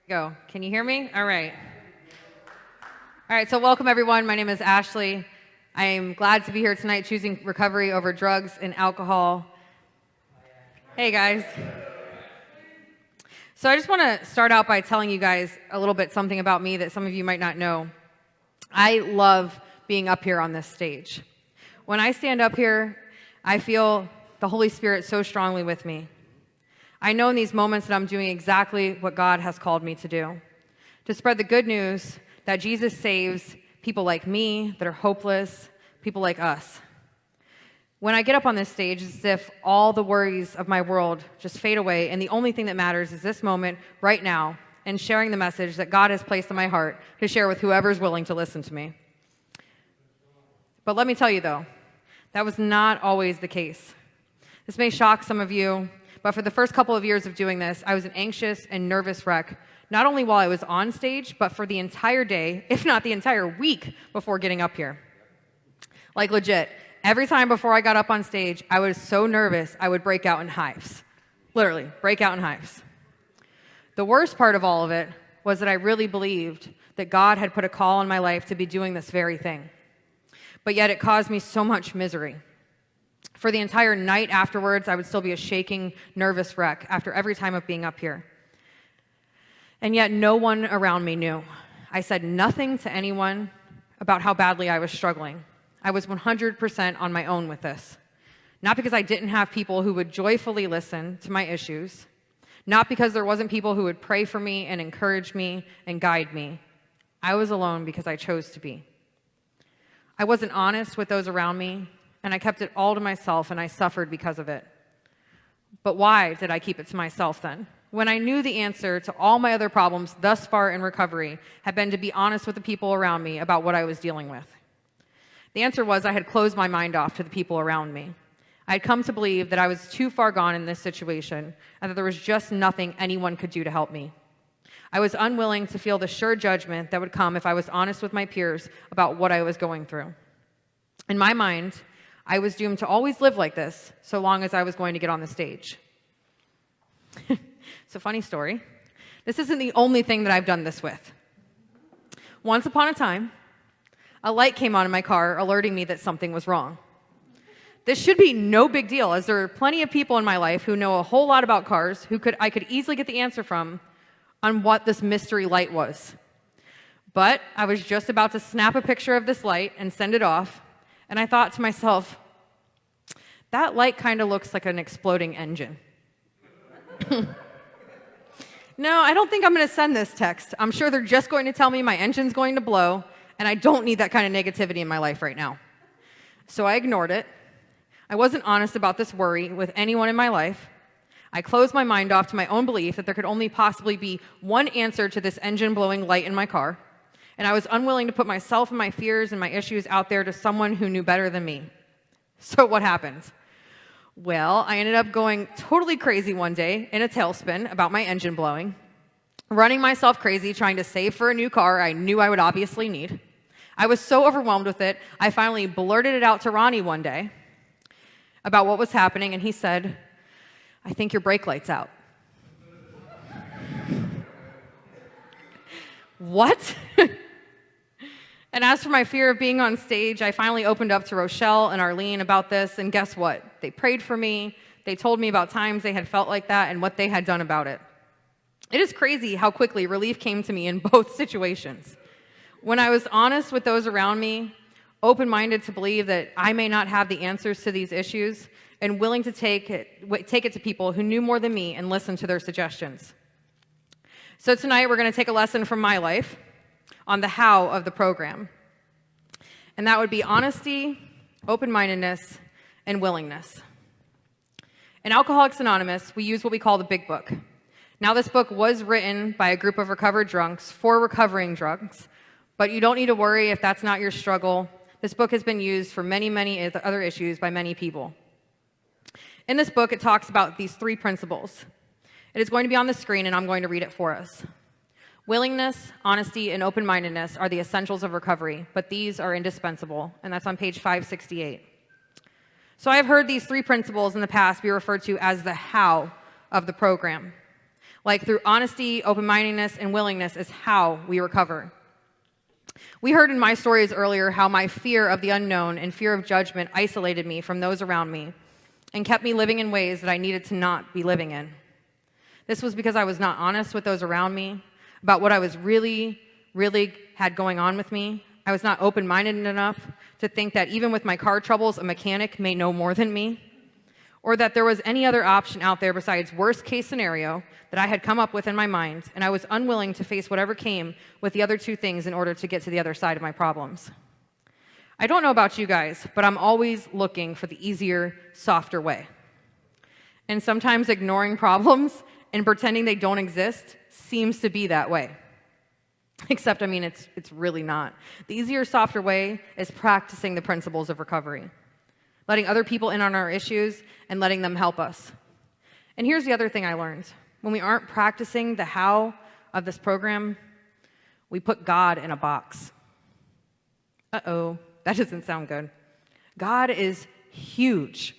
Go. Can you hear me? All right. All right, so welcome everyone. My name is Ashley. I am glad to be here tonight choosing recovery over drugs and alcohol. Hey guys. So I just want to start out by telling you guys a little bit something about me that some of you might not know. I love being up here on this stage. When I stand up here, I feel the Holy Spirit so strongly with me. I know in these moments that I'm doing exactly what God has called me to do, to spread the good news that Jesus saves people like me that are hopeless, people like us. When I get up on this stage, it's as if all the worries of my world just fade away, and the only thing that matters is this moment right now and sharing the message that God has placed in my heart to share with whoever's willing to listen to me. But let me tell you though, that was not always the case. This may shock some of you, but for the first couple of years of doing this, I was an anxious and nervous wreck, not only while I was on stage, but for the entire day, if not the entire week before getting up here. Like legit, every time before I got up on stage, I was so nervous, I would break out in hives. Literally, break out in hives. The worst part of all of it was that I really believed that God had put a call in my life to be doing this very thing. But yet it caused me so much misery. For the entire night afterwards, I would still be a shaking, nervous wreck after every time of being up here. And yet no one around me knew. I said nothing to anyone about how badly I was struggling. I was 100% on my own with this. Not because I didn't have people who would joyfully listen to my issues. Not because there wasn't people who would pray for me and encourage me and guide me. I was alone because I chose to be. I wasn't honest with those around me, and I kept it all to myself, and I suffered because of it. But why did I keep it to myself then? When I knew the answer to all my other problems thus far in recovery had been to be honest with the people around me about what I was dealing with. The answer was I had closed my mind off to the people around me. I had come to believe that I was too far gone in this situation and that there was just nothing anyone could do to help me. I was unwilling to feel the sure judgment that would come if I was honest with my peers about what I was going through. In my mind, I was doomed to always live like this so long as I was going to get on the stage. It's a funny story. This isn't the only thing that I've done this with. Once upon a time, a light came on in my car alerting me that something was wrong. This should be no big deal, as there are plenty of people in my life who know a whole lot about cars who I could easily get the answer from on what this mystery light was. But I was just about to snap a picture of this light and send it off, and I thought to myself, that light kind of looks like an exploding engine. No, I don't think I'm going to send this text. I'm sure they're just going to tell me my engine's going to blow, and I don't need that kind of negativity in my life right now. So I ignored it. I wasn't honest about this worry with anyone in my life. I closed my mind off to my own belief that there could only possibly be one answer to this engine-blowing light in my car, and I was unwilling to put myself and my fears and my issues out there to someone who knew better than me. So what happened? Well, I ended up going totally crazy one day in a tailspin about my engine blowing, running myself crazy trying to save for a new car I knew I would obviously need. I was so overwhelmed with it, I finally blurted it out to Ronnie one day about what was happening, and he said, "I think your brake light's out." What? And as for my fear of being on stage, I finally opened up to Rochelle and Arlene about this, and guess what? They prayed for me. They told me about times they had felt like that and what they had done about it. It is crazy how quickly relief came to me in both situations. When I was honest with those around me, open-minded to believe that I may not have the answers to these issues, and willing to take it to people who knew more than me and listen to their suggestions. So tonight we're going to take a lesson from my life on the how of the program. And that would be honesty, open-mindedness, and willingness. In Alcoholics Anonymous, we use what we call the Big Book. Now, this book was written by a group of recovered drunks for recovering drunks, but you don't need to worry if that's not your struggle. This book has been used for many, many other issues by many people. In this book, it talks about these 3 principles. It is going to be on the screen, and I'm going to read it for us. Willingness, honesty, and open-mindedness are the essentials of recovery, but these are indispensable, and that's on page 568. So I have heard these 3 principles in the past be referred to as the how of the program. Like through honesty, open-mindedness, and willingness is how we recover. We heard in my stories earlier how my fear of the unknown and fear of judgment isolated me from those around me and kept me living in ways that I needed to not be living in. This was because I was not honest with those around me about what I was really had going on with me. I was not open-minded enough to think that even with my car troubles, a mechanic may know more than me, or that there was any other option out there besides worst case scenario that I had come up with in my mind, and I was unwilling to face whatever came with the other two things in order to get to the other side of my problems. I don't know about you guys, but I'm always looking for the easier, softer way. And sometimes ignoring problems and pretending they don't exist seems to be that way. Except, it's really not. The easier, softer way is practicing the principles of recovery, letting other people in on our issues and letting them help us. And here's the other thing I learned. When we aren't practicing the how of this program, we put God in a box. Uh-oh, that doesn't sound good. God is huge,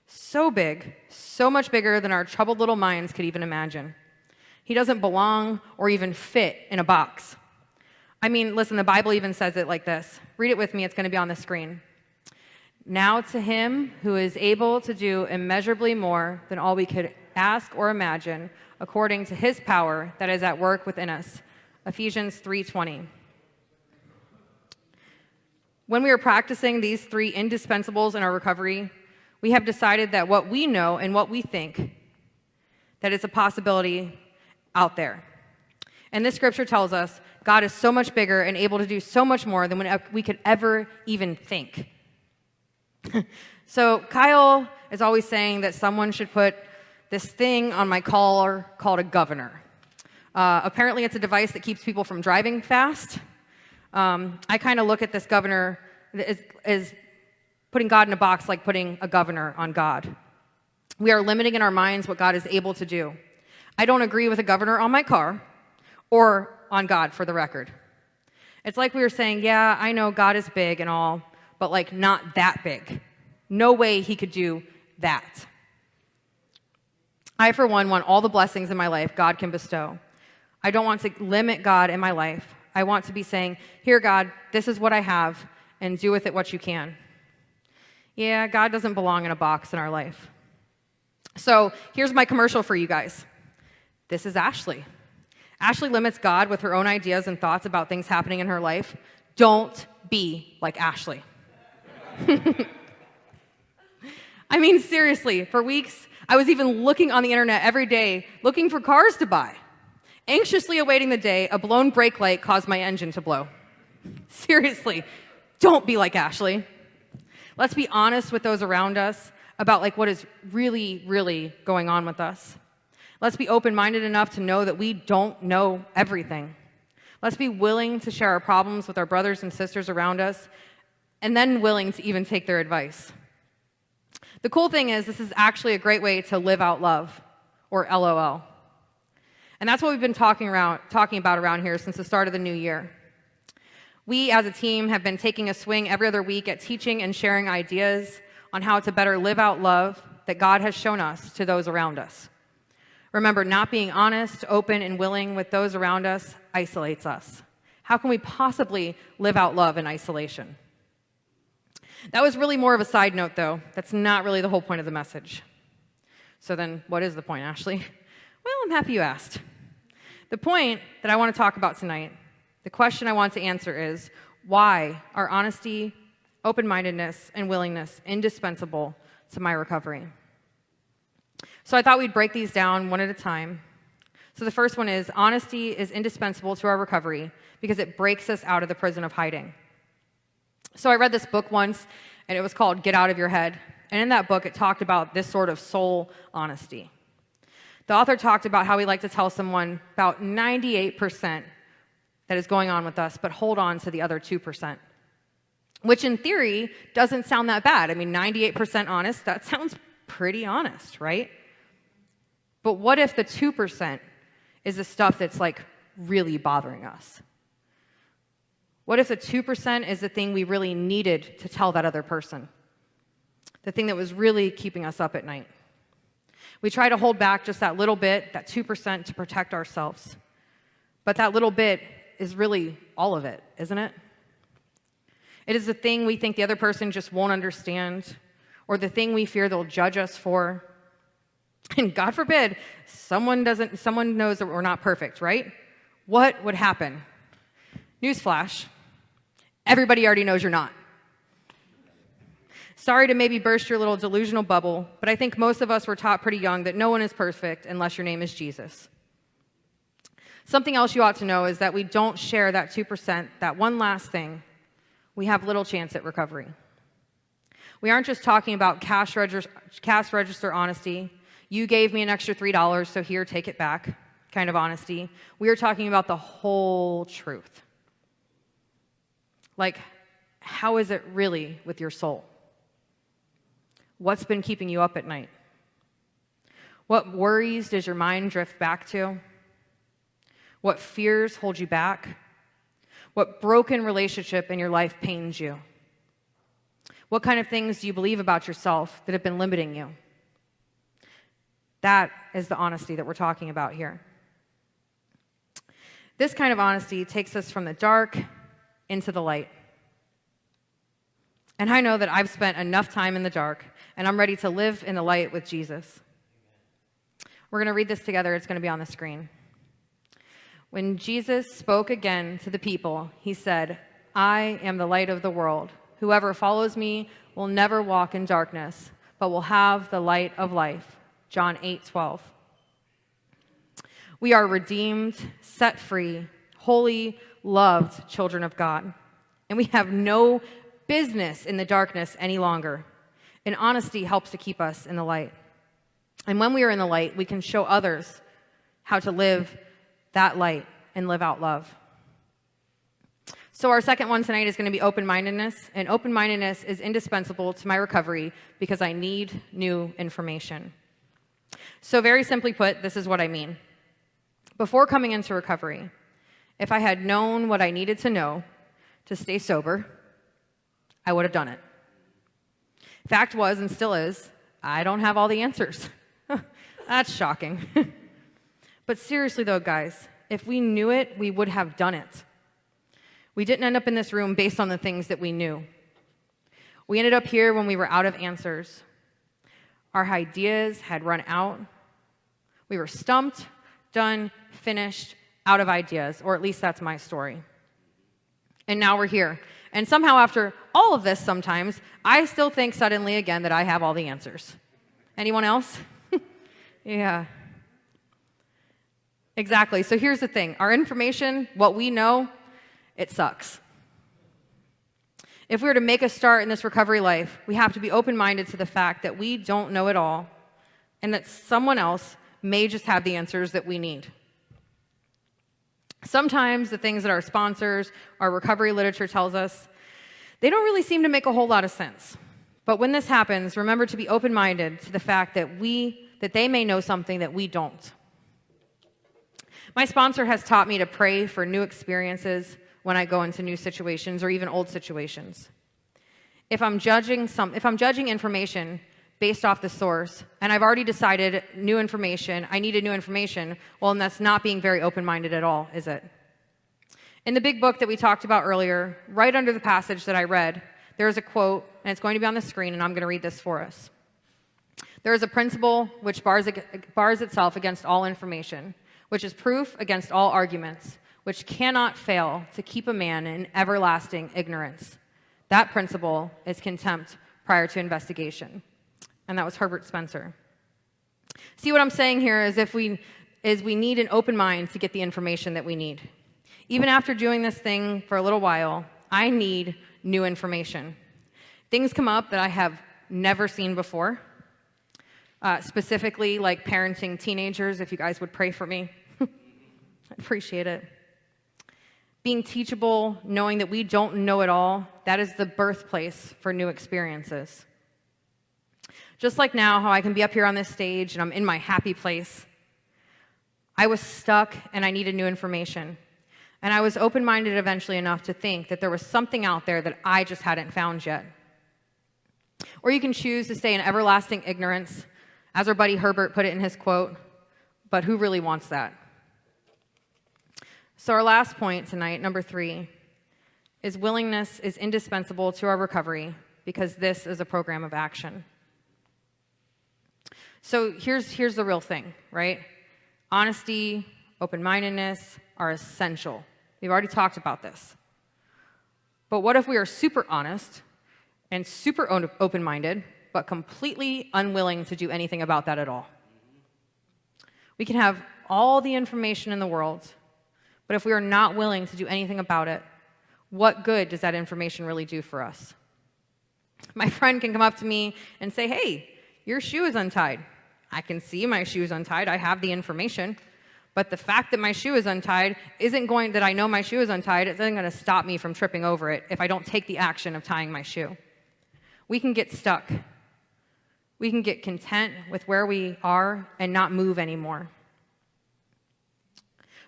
so big, so much bigger than our troubled little minds could even imagine. He doesn't belong or even fit in a box. Listen, the Bible even says it like this. Read it with me, it's going to be on the screen. Now to him who is able to do immeasurably more than all we could ask or imagine, according to his power that is at work within us. Ephesians 3:20. When we are practicing these three indispensables in our recovery, we have decided that what we know and what we think, that it's a possibility out there. And this scripture tells us God is so much bigger and able to do so much more than we could ever even think. So Kyle is always saying that someone should put this thing on my collar called a governor. Apparently it's a device that keeps people from driving fast. I kind of look at this governor as putting God in a box like putting a governor on God. We are limiting in our minds what God is able to do. I don't agree with a governor on my car or on God, for the record. It's like we were saying, yeah, I know God is big and all, but like not that big. No way he could do that. I, for one, want all the blessings in my life God can bestow. I don't want to limit God in my life. I want to be saying, here, God, this is what I have, and do with it what you can. Yeah, God doesn't belong in a box in our life. So here's my commercial for you guys. This is Ashley. Ashley limits God with her own ideas and thoughts about things happening in her life. Don't be like Ashley. Seriously, for weeks, I was even looking on the internet every day, looking for cars to buy, anxiously awaiting the day a blown brake light caused my engine to blow. Seriously, don't be like Ashley. Let's be honest with those around us about what is really going on with us. Let's be open-minded enough to know that we don't know everything. Let's be willing to share our problems with our brothers and sisters around us, and then willing to even take their advice. The cool thing is, this is actually a great way to live out love, or LOL. And that's what we've been talking about around here since the start of the new year. We, as a team, have been taking a swing every other week at teaching and sharing ideas on how to better live out love that God has shown us to those around us. Remember, not being honest, open, and willing with those around us isolates us. How can we possibly live out love in isolation? That was really more of a side note, though. That's not really the whole point of the message. So then, what is the point, Ashley? Well, I'm happy you asked. The point that I want to talk about tonight, the question I want to answer is, why are honesty, open-mindedness, and willingness indispensable to my recovery? So I thought we'd break these down one at a time. So the first one is, honesty is indispensable to our recovery because it breaks us out of the prison of hiding. So I read this book once, and it was called Get Out of Your Head. And in that book, it talked about this sort of soul honesty. The author talked about how we like to tell someone about 98% that is going on with us, but hold on to the other 2%. Which in theory doesn't sound that bad. 98% honest, that sounds pretty honest, right? But what if the 2% is the stuff that's really bothering us? What if the 2% is the thing we really needed to tell that other person? The thing that was really keeping us up at night? We try to hold back just that little bit, that 2%, to protect ourselves. But that little bit is really all of it, isn't it? It is the thing we think the other person just won't understand, or the thing we fear they'll judge us for. And God forbid, someone knows that we're not perfect, right? What would happen? Newsflash. Everybody already knows you're not. Sorry to maybe burst your little delusional bubble, but I think most of us were taught pretty young that no one is perfect unless your name is Jesus. Something else you ought to know is that we don't share that 2%, that one last thing. We have little chance at recovery. We aren't just talking about cash register honesty. You gave me an extra $3, so here, take it back kind of honesty. We are talking about the whole truth. Like, how is it really with your soul? What's been keeping you up at night? What worries does your mind drift back to? What fears hold you back? What broken relationship in your life pains you? What kind of things do you believe about yourself that have been limiting you? That is the honesty that we're talking about here. This kind of honesty takes us from the dark into the light. And I know that I've spent enough time in the dark, and I'm ready to live in the light with Jesus. We're going to read this together. It's going to be on the screen. When Jesus spoke again to the people, he said, "I am the light of the world. Whoever follows me will never walk in darkness, but will have the light of life." John 8:12. We are redeemed, set free, holy, loved children of God. And we have no business in the darkness any longer. And honesty helps to keep us in the light. And when we are in the light, we can show others how to live that light and live out love. So our second one tonight is going to be open-mindedness. And open-mindedness is indispensable to my recovery because I need new information. So very simply put, this is what I mean. Before coming into recovery, if I had known what I needed to know to stay sober, I would have done it. Fact was, and still is, I don't have all the answers. That's shocking. But seriously though, guys, if we knew it, we would have done it. We didn't end up in this room based on the things that we knew. We ended up here when we were out of answers. Our ideas had run out. We were stumped, done, finished, out of ideas, or at least that's my story. And now we're here. And somehow after all of this sometimes, I still think suddenly again that I have all the answers. Anyone else? Yeah. Exactly. So here's the thing. Our information, what we know, it sucks. If we were to make a start in this recovery life, we have to be open-minded to the fact that we don't know it all and that someone else may just have the answers that we need. Sometimes the things that our sponsors, our recovery literature tells us, they don't really seem to make a whole lot of sense. But when this happens, remember to be open-minded to the fact that they may know something that we don't. My sponsor has taught me to pray for new experiences when I go into new situations or even old situations. If I'm judging information based off the source, and I've already decided I needed new information, well, and that's not being very open-minded at all, is it? In the big book that we talked about earlier, right under the passage that I read, there is a quote, and it's going to be on the screen, and I'm going to read this for us. There is a principle which bars itself against all information, which is proof against all arguments, which cannot fail to keep a man in everlasting ignorance. That principle is contempt prior to investigation. And that was Herbert Spencer. See what I'm saying here is we need an open mind to get the information that we need. Even after doing this thing for a little while, I need new information. Things come up that I have never seen before, specifically like parenting teenagers, if you guys would pray for me. I'd appreciate it. Being teachable, knowing that we don't know it all, that is the birthplace for new experiences. Just like now, how I can be up here on this stage and I'm in my happy place. I was stuck and I needed new information. And I was open-minded eventually enough to think that there was something out there that I just hadn't found yet. Or you can choose to stay in everlasting ignorance As our buddy Herbert put it in his quote, but who really wants that? So our last point tonight, number 3, is willingness is indispensable to our recovery because this is a program of action. So here's the real thing, right? Honesty, open-mindedness are essential. We've already talked about this. But what if we are super honest and super open-minded, but completely unwilling to do anything about that at all? We can have all the information in the world, but if we are not willing to do anything about it, what good does that information really do for us? My friend can come up to me and say, hey, your shoe is untied. I can see my shoe is untied. I have the information. But the fact that my shoe is untied that I know my shoe is untied, isn't going to stop me from tripping over it if I don't take the action of tying my shoe. We can get stuck. We can get content with where we are and not move anymore.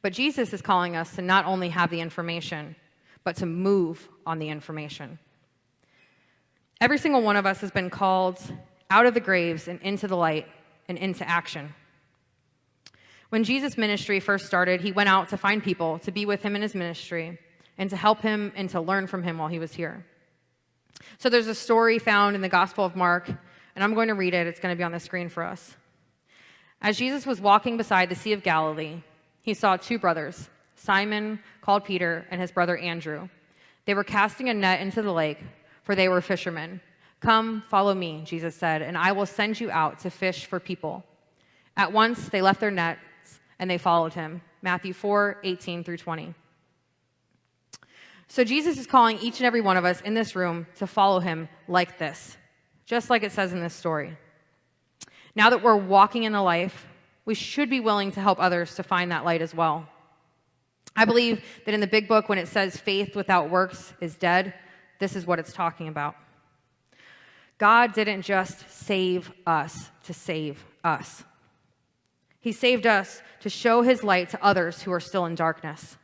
But Jesus is calling us to not only have the information, but to move on the information. Every single one of us has been called out of the graves and into the light and into action. When Jesus' ministry first started, he went out to find people to be with him in his ministry and to help him and to learn from him while he was here. So there's a story found in the Gospel of Mark, and I'm going to read it. It's going to be on the screen for us. As Jesus was walking beside the Sea of Galilee, he saw 2 brothers, Simon, called Peter, and his brother Andrew. They were casting a net into the lake, for they were fishermen. Come, follow me, Jesus said, and I will send you out to fish for people. At once they left their nets, and they followed him. Matthew 4:18-20. So Jesus is calling each and every one of us in this room to follow him like this, just like it says in this story. Now that we're walking in the life, we should be willing to help others to find that light as well. I believe that in the big book, when it says faith without works is dead, this is what it's talking about. God didn't just save us to save us. He saved us to show his light to others who are still in darkness.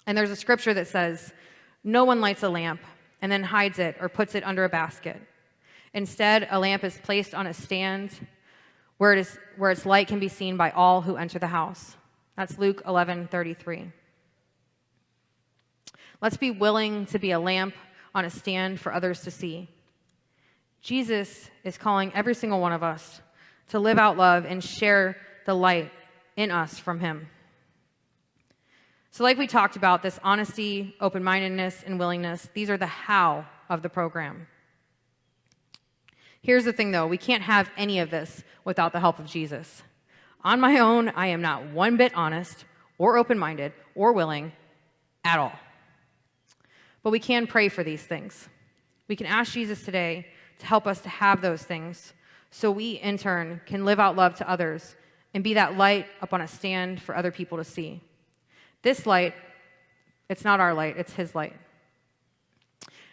And there's a scripture that says, no one lights a lamp and then hides it or puts it under a basket. Instead, a lamp is placed on a stand where its light can be seen by all who enter the house. That's Luke 11:33. Let's be willing to be a lamp on a stand for others to see. Jesus is calling every single one of us to live out love and share the light in us from him. So like we talked about, this honesty, open-mindedness, and willingness, these are the how of the program. Here's the thing, though. We can't have any of this without the help of Jesus. On my own, I am not one bit honest or open-minded or willing at all. But we can pray for these things. We can ask Jesus today to help us to have those things so we, in turn, can live out love to others and be that light up on a stand for other people to see. This light, it's not our light, it's his light.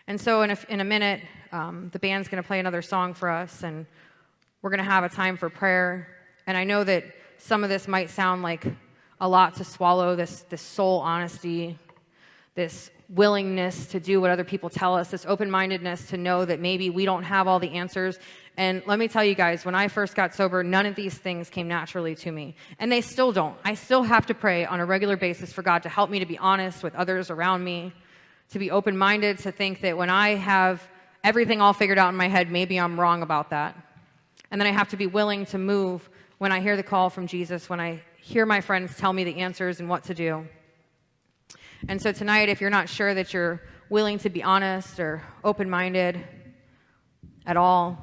And so in a minute, the band's going to play another song for us, and we're going to have a time for prayer. And I know that some of this might sound like a lot to swallow, this soul honesty, this willingness to do what other people tell us, this open-mindedness to know that maybe we don't have all the answers. And let me tell you guys, when I first got sober, none of these things came naturally to me. And they still don't. I still have to pray on a regular basis for God to help me to be honest with others around me, to be open-minded, to think that when I have everything all figured out in my head, maybe I'm wrong about that. And then I have to be willing to move when I hear the call from Jesus, when I hear my friends tell me the answers and what to do. And so tonight, if you're not sure that you're willing to be honest or open-minded at all,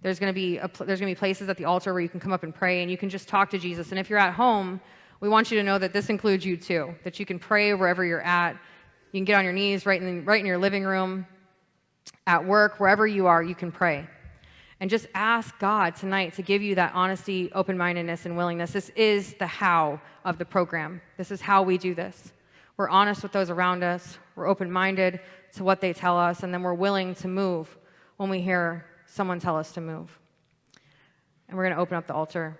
there's going to be places at the altar where you can come up and pray, and you can just talk to Jesus. And if you're at home, we want you to know that this includes you too, that you can pray wherever you're at. You can get on your knees right in your living room, at work, wherever you are, you can pray. And just ask God tonight to give you that honesty, open-mindedness, and willingness. This is the how of the program. This is how we do this. We're honest with those around us. We're open-minded to what they tell us, and then we're willing to move when we hear someone tell us to move. And we're going to open up the altar.